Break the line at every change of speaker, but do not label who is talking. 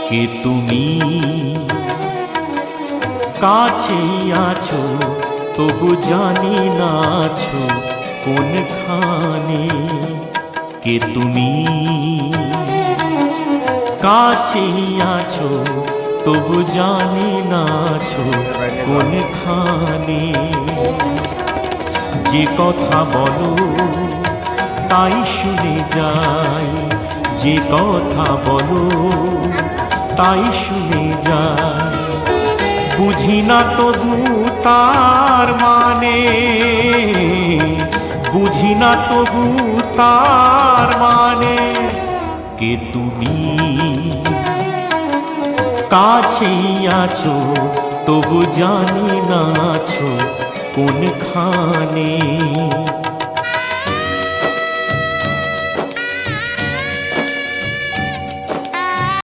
কে তুমি কাছেই আছো তবু জানি না আছো কোনখানে। কে তুমি কাছেই আছো তবু জানি না আছো কোনখানে। যে কথা বলো তাই শুনে যাই, যে কথা বলো তাই শুনে যাই। বুঝি না তবু তার মানে, বুঝি না তবু তার মানে। কে তুমি কাছেই আছো তবু জানি না আছো কোনখানে।